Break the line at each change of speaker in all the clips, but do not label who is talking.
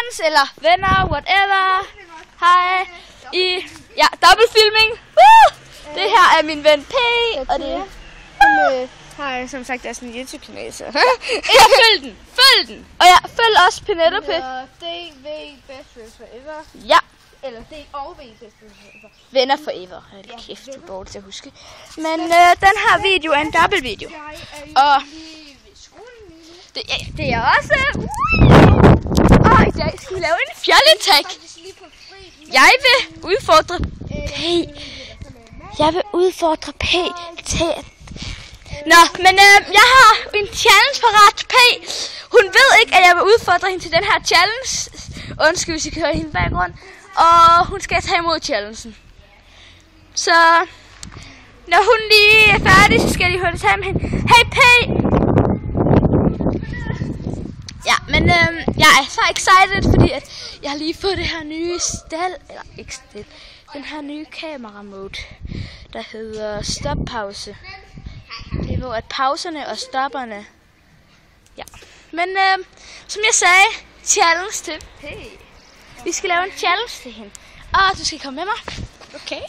friends eller venner, whatever. Hej. Ja, dobbeltfilming. Det her er min ven P. Og det
har som sagt også en YouTube-kanal, så.
Følg den. Og ja, følg også Penelope.
DV Best Friends Forever.
Ja.
Eller DV Best Friends Forever.
Venner forever. Hold kæft, du er dårlig til at huske. Men den her video er en dobbeltvideo. Og det er også... I dag skal vi lave en fjolletag. Jeg vil udfordre P. Jeg vil udfordre P til... Nå, men jeg har en challenge parat. P. Hun ved ikke, at jeg vil udfordre hende til den her challenge. Undskyld, hvis I kan høre hende baggrund. Og hun skal tage imod challengen. Så når hun lige er færdig, så skal jeg lige høre det sammen med hende. Hey P! Ja, men jeg er så excited, fordi at jeg har lige fået det her nye den her nye kameramode, der hedder stop-pause. Det er hvor at pauserne og stopperne. Ja, men som jeg sagde, challenge til P. Vi skal lave en challenge til hende. Og du skal komme med mig.
Okay.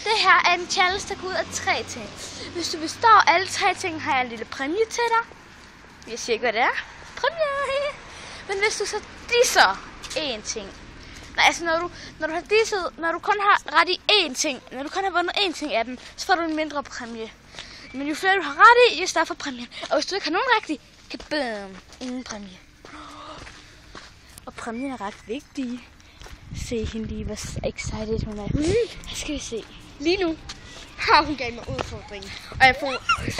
Det her er en challenge, der går ud af 3 ting. Hvis du består alle 3 ting, har jeg en lille præmie til dig. Jeg siger ikke, hvad det er. Præmie! Men hvis du så disser 1 ting. Nej, altså når du har disset, når du kun har ret i 1 ting, når du kun har vundet 1 ting af dem, så får du en mindre præmie. Men jo flere du har ret i, jo større for præmien. Og hvis du ikke har nogen rigtig, kabam, ingen præmie. Og præmien er ret vigtig. Se hende lige, hvor excited hun er. Hvad skal vi se?
Lige nu har hun gav mig udfordringen. Og jeg får,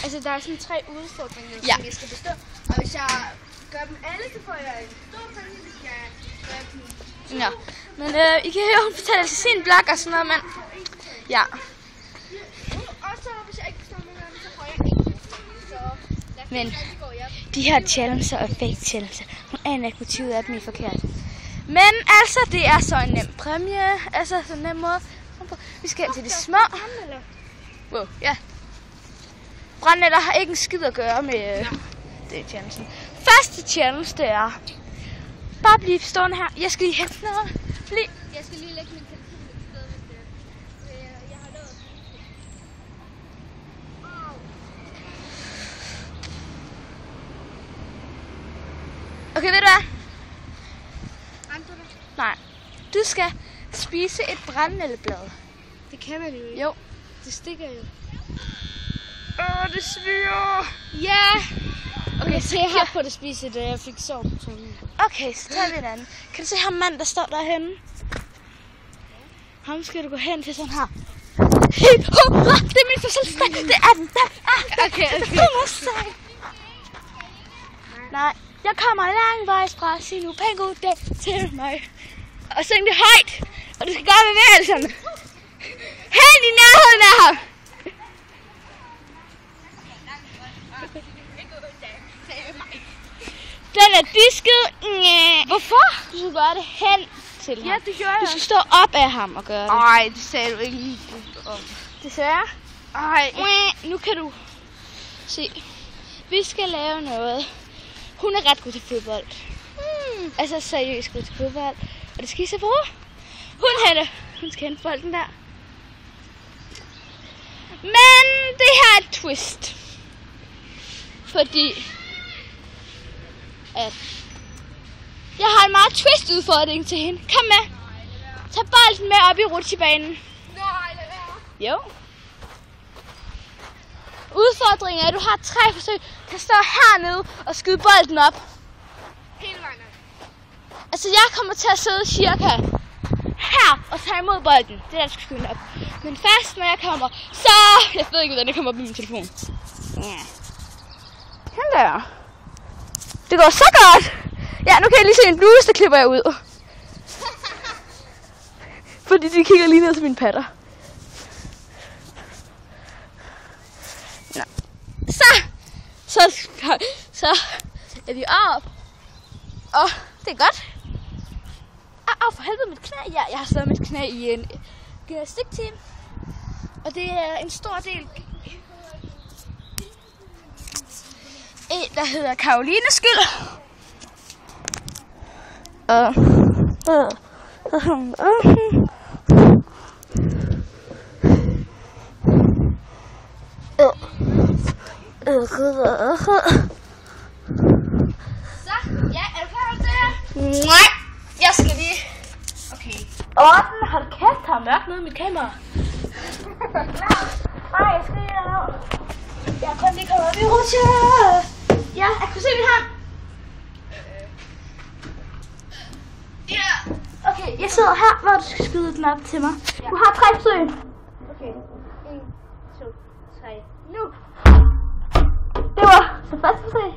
altså der er sådan 3 udfordringer, som jeg skal bestå. Og hvis jeg gør dem alle, så får jeg en stor præmie, hvis jeg gør dem.
Ja, men I kan høre, hun fortæller til sin blog og sådan noget, men ja.
Og så hvis jeg ikke består med dem, så får jeg ikke.
Men de her challenges og fake challenges, hun aner ikke motivet af dem i forkert. Men altså, det er så en nem præmie. Altså, så en nem måde. Vi skal ind til de små. Wow, ja. Brandnætter har ikke en skid at gøre med det challengen. Første challenge, det er bare blive stående her. Jeg skal lige hente noget.
Jeg skal lige lægge min telefon et sted, hvis jeg har nået.
Okay, ved du hvad? Nej. Du skal spise et brændenældeblad.
Det kan man jo ikke.
Jo.
Det stikker jo.
Det sviger.
Ja.
Okay,
så jeg har på det spise, da jeg fik sov på tungen.
Okay, så tager vi en anden. Kan du se ham mand, der står derhenne? Ham skal du gå hen til sådan her. Det er min fødselsdag. Det er den.
Okay.
Nej, jeg kommer langvejs fra. Sig nu pænt god dag til mig. Og syng det højt. Og du skal gøre bevægelserne. Helt i nærheden af ham. Den er disket. Hvorfor? Du skal gøre det hen til ham.
Ja, det gør jeg.
Du skal stå op af ham og gøre det.
Ej, det sagde du ikke lige.
Desværre.
Ej.
Nu kan du se. Vi skal lave noget. Hun er ret god til fodbold. Altså seriøst god til fodbold. Og det skal I så bruge. Hun skal hente bolden der. Men det her er et twist. Fordi at jeg har en meget twist udfordring til hende. Kom med. Tag bolden med op i rutsjebanen.
Nej, lad være.
Jo. Udfordringen er, at du har 3 forsøg. Kan stå hernede og skyde bolden op.
Hele vejen.
Altså, jeg kommer til at sidde cirka her og tage imod bolden. Det er der, skal skyde op. Men først, når jeg kommer, så... Jeg ved ikke, hvordan det kommer op i min telefon. Sådan der. Det går så godt. Ja, nu kan jeg lige se en bluse, der klipper jeg ud. Fordi de kigger lige ned til mine patter. Nå. Så er vi op. Og det er godt. For helvede mit knæ. Ja, jeg har slået mit knæ i en gymnastikteam. Og det er en stor del. En, der hedder Karolines skyld. ja, er du klar til det? Nej, jeg skal lige... Okay. Orden, hold kæft, der er mørkt nede i mit kamera. Nej, jeg skal lige lave. Jeg kan lige komme op i rutsje. Ja, jeg kunne se min hånd. Ja. Okay, jeg sidder her, hvor du skal skyde den op til mig. Du har 3 forsøg. Okay, 1, 2, 3, nu. Det var så første forsøg.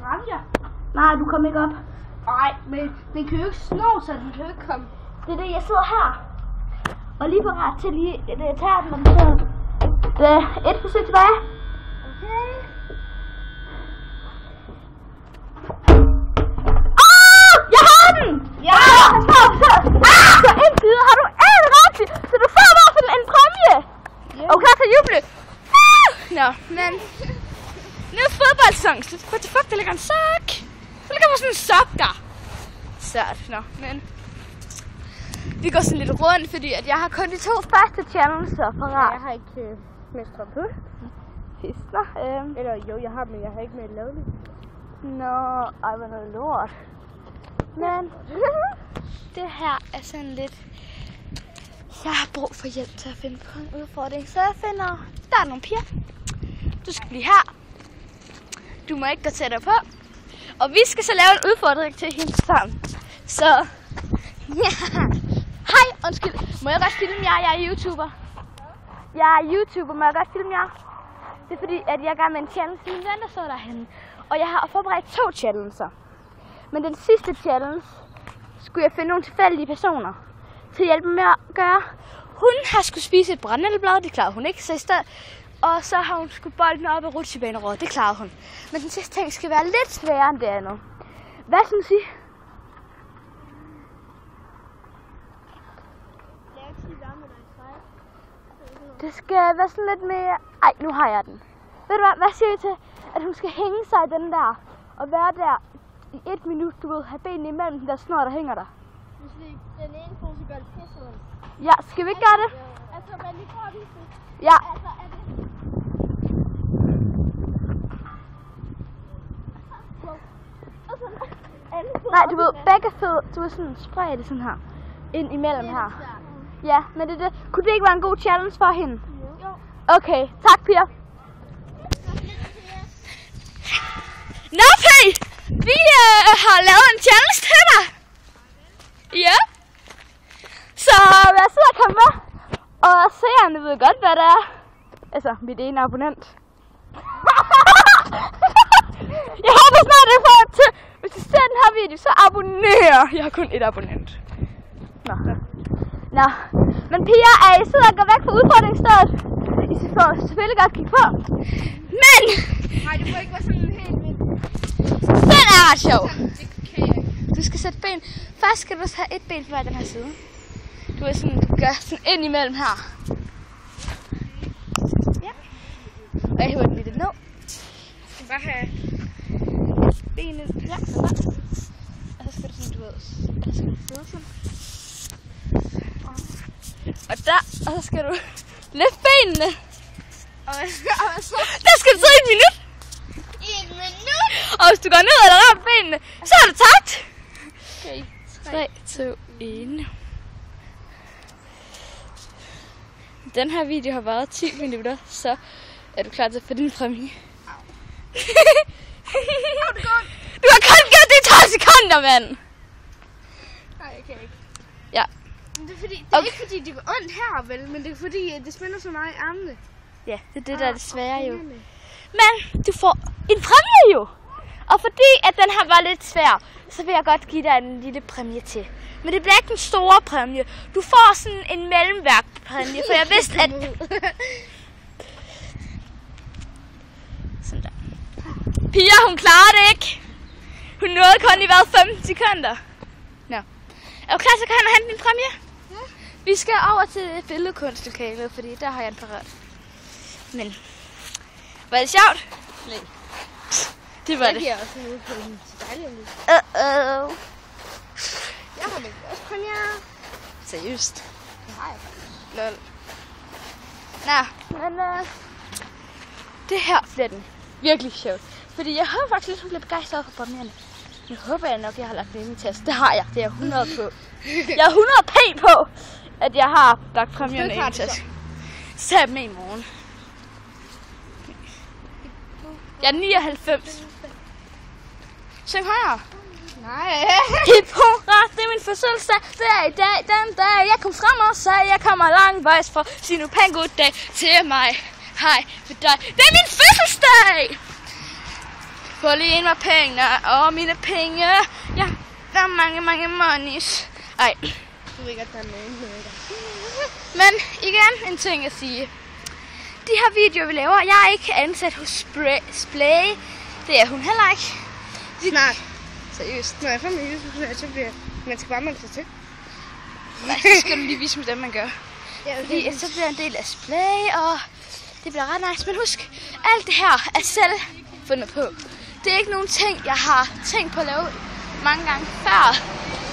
Ramte jeg? Nej, du kom ikke op. Nej, men den kan jo ikke snå, så den kan jo ikke komme. Det er det, jeg sidder her. Og lige parat til lige, det tager den, når den sidder. Det er 1 forsøg tilbage. Okay. Jeg har den! Ja! Så indtil videre har du alt rigtigt, så du får i hvert fald en præmie. Er du klar til at juble? Nå, men... Nu er fodboldsang, så what the fuck, der ligger en sok. Så ligger der sådan en sok der. Sørt, nå, men... Vi går sådan lidt rundt, fordi at jeg har kun de 2 første challenges parat.
Jeg har ikke mestret på.
Fister.
Eller jo, jeg har, men jeg har ikke med lovligt.
Nå, ej, hvor noget lort. Men det her er sådan lidt... Jeg har brug for hjælp til at finde på en udfordring, så jeg finder... Der er nogle piger. Du skal blive her. Du må ikke gå tættere på. Og vi skal så lave en udfordring til hende sammen. Så... Ja. Hej, undskyld. Må jeg godt filme jer? Jeg er YouTuber. Jeg er YouTuber. Må jeg godt filme jer? Det er fordi, at jeg er i gang med en challenge. Min ven, der står derhenne. Og jeg har forberedt 2 challenges. Men den sidste challenge skulle jeg finde nogle tilfældige personer til at hjælpe med at gøre. Hun har skulle spise et brændenældeblad. Det klarede hun ikke. Så i stedet... Og så har hun skulle bolden op af rutsjebanerådet. Det klarede hun. Men den sidste ting skal være lidt sværere end det andet. Hvad synes I? Det skal være sådan lidt mere... Ej, nu har jeg den. Ved du hvad siger I til, at hun skal hænge sig i den der, og være der i 1 minut, du ved, have benene imellem den der snor, der hænger der.
Hvis vi den ene pose gør det pisse.
Ja, skal vi ikke gøre det?
Altså, hvad lige for at vise det?
Ja.
Altså, er det...
Nej, du ved, begge fødder, du ved sådan, spred det sådan her, ind imellem her. Ja, men det. Kunne det ikke være en god challenge for hende?
Jo.
Okay, tak piger. Nå Pig, vi har lavet en challenge til dig. Ja. Så jeg sidder og kommer med, og seerne ved godt, hvad det er. Altså, mit ene abonnent. Jeg håber snart, det får til. Hvis du ser den her video, så abonner. Jeg har kun 1 abonnent. Nå. Men piger, er I sidder og går væk fra udfordringsstedet? I får selvfølgelig godt kigge på. Men!
Nej, det må ikke være sådan helt vildt.
Den er ret sjov.
Det kan jeg ikke.
Du skal sætte ben. Først skal du have 1 ben på hver den her side. Du er sådan, du gør sådan ind imellem her. Ja. Og jeg hiver den lidt ned.
Jeg skal bare have
benet. Ja, så godt. Og så skal du sådan, du ved, og så skal du sidde sådan. Og der, og så skal du løfte benene.
Og så...
Der skal du sidde i 1 minut.
1 minut?
Og hvis du går ned eller rammer benene, så har du tabt.
Okay.
3, 2, 1. Den her video har varet 10 minutter, så er du klar til at få din præmie. Du har kun gjort det i 12 sekunder, mand.
Nej, jeg kan ikke.
Ja.
Men det er, fordi, det er ikke fordi, det går ondt her, vel? Men det er fordi, det spænder så meget i armene.
Ja, det er det, der er det svære jo. Men du får en præmie jo. Og fordi at den her var lidt svær, så vil jeg godt give dig en lille præmie til. Men det bliver ikke en store præmie. Du får sådan en mellemværkpræmie, for jeg vidste, at... Sådan der. Pia, hun klarer det ikke. Hun nåede kun i hvad, 15 sekunder. Nå. Er du klar, så kan han hente din præmie? Ja. Vi skal over til billedkunstlokalet, fordi der har jeg en parat. Men, var det sjovt?
Nej.
Det var det.
Jeg giver også noget på en til dig. Big Boss premiere.
Seriøst.
Det har jeg faktisk.
Lol. Nå, men det her bliver den virkelig sjovt. Fordi jeg håber faktisk lidt, hun bliver begejstret for premieren. Nu håber jeg nok, jeg har lagt det i min test. Det har jeg. Det er 100 på. Jeg er 100 p på, at jeg har lagt premieren i min test. Så tager jeg dem med i morgen. Jeg er 99. Syng højere.
Nej.
Hip hurra, det er min fødselsdag. Det er i dag, den dag jeg kom frem og sagde, jeg kommer langvejs for at sige nu pæn god dag til mig. Hej for dig. Det er min fødselsdag! Få lige ind med pengene og mine penge. Ja, der er mange monies. Ej.
Du ved godt, der er nogen med dig.
Men igen, en ting at sige. De her videoer, vi laver, jeg er ikke ansat hos Splay. Det er hun heller ikke.
Snart.
Seriøst.
Når jeg får min YouTube, så bliver man skal bare melde sig til.
Nej, så skal du lige vise mig, hvordan man gør.
Ja,
Fordi så bliver en del af Splay, og det bliver ret nice. Men husk, alt det her er selv fundet på. Det er ikke nogen ting, jeg har tænkt på at lave mange gange før.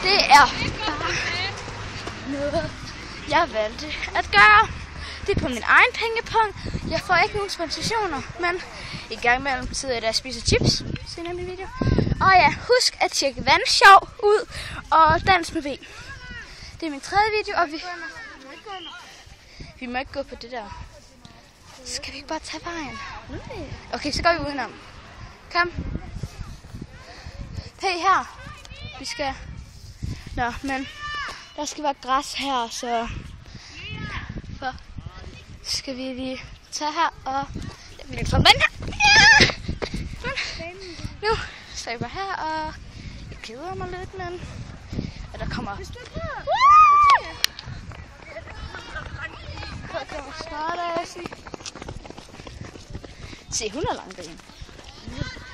Det er bare noget, jeg valgte at gøre. Det er på min egen pengepunkt. Jeg får ikke nogen sponsorationer, men i gang mellem sidder jeg der og spiser chips. Se min video. Og ja, husk at tjekke Vandsjov ud og dans med V. Det er min tredje video, og vi må ikke gå på det der. Skal vi ikke bare tage vejen? Okay, så går vi udenom. Kom. Hey, her. Vi skal... Nå, men der skal være græs her, så... For skal vi lige tage her, og... Jeg vil lige få den her. Ja. Nu står jeg bare her, og jeg keder mig lidt, men... Og der kommer... Der kommer snart se, hun er langt derinde.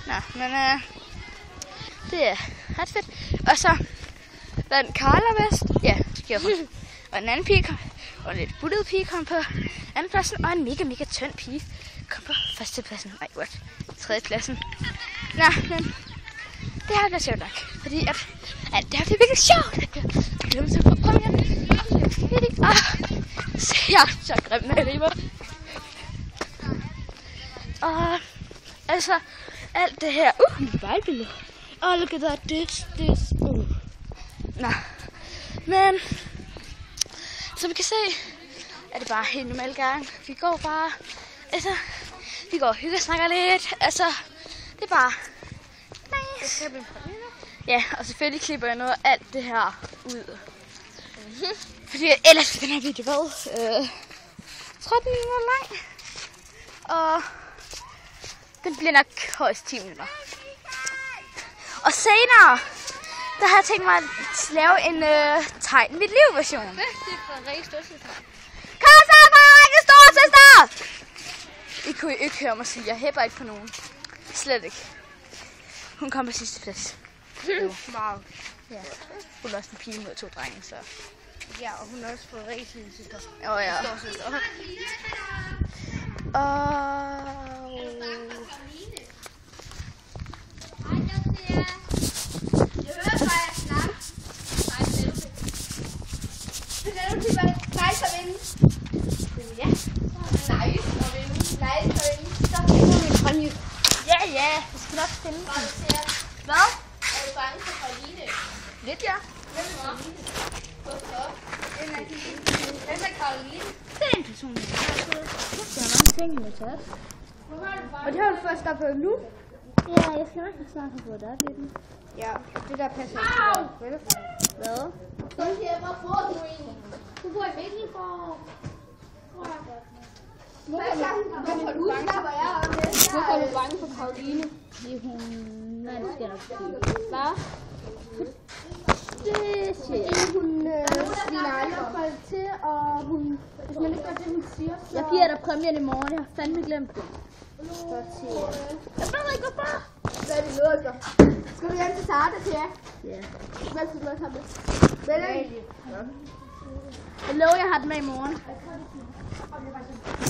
Nå, men det er ret fedt. Og så der er en Carla-vest. Ja, det gjorde hun. Og en anden pige kom, og en lidt buttet pige kom på andenpladsen, og en mega tynd pige kom på førstepladsen. Nej, what? Tredjepladsen. Nå, men det her bliver sjovt nok. Fordi at det her bliver virkelig sjovt. Jeg glæder mig til at få premieren. Se, jeg er så grim med det. Og altså, alt det her. Mit vejbillede. Oh, look at that. This. Nå. Men, som I kan se, er det bare helt normal gang. Vi går bare, altså, vi går og hygger og snakker lidt. Altså, det er bare nice. Ja, og selvfølgelig klipper jeg noget af alt det her ud. Fordi ellers vil den her video været 13 minutter lang. Og den bliver nok højst 10 minutter. Og senere, der har jeg tænkt mig at lave en tegn mit liv version.
Det er Frederikke Storsøster.
Kom så, Frederikke Storsøster! I kunne ikke høre mig sige, jeg hæpper ikke på nogen. Slet ikke. Hun kom på sidste plads.
Wow.
Ja. Hun er også en pige mod 2 drenge, så...
Ja, og hun er også Frederikkes lille søster.
Ja.
Storsøster. Nice at vinde. Ja. Nice at vinde. Så får vi en præmie.
Ja, jeg skal nok finde den. Hvad?
Er du bange for Karoline?
Lidt, ja.
Hvorfor? Hvem er Karoline?
Det er en person, jeg har mange ting med taget.
Og det har du først op nu?
Ja, jeg skal nok snart have fået det op i den.
Ja, det der passer ikke.
Hvad?
Så siger jeg, hvor får du egentlig? Du bor i Mecklenburg. Hvorfor er du bange for Karoline?
Fordi hun... Nej, det skal jeg nok sige. Hvad? Det siger jeg.
Fordi hun sviner aldrig folk til, og hun... Hvis man ikke gør det, hun siger, så...
Jeg giver dig præmien i morgen. Jeg har fandme glemt det.
Jeg ved ikke, hvorfor. Hvad er det noget, så? Skal du hjem til Sartre til jer?
Ja.
Hvad skal du også have med? Vel egentlig?
Jeg lover, jeg har den med i morgen.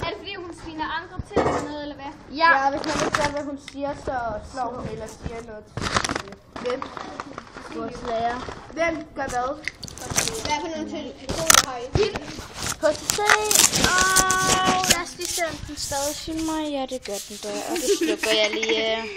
Er det fordi hun sviner andre til eller noget, eller hvad?
Ja.
Ja, hvis man ikke gør, hvad hun siger, så slår hun eller siger noget. Hvem?
vores lærer.
Hvem gør hvad? Hvad for nogle telefoner har I?
På og lad os lige se, om den stadig filmer. Ja, det gør den da. Og det slukker jeg lige.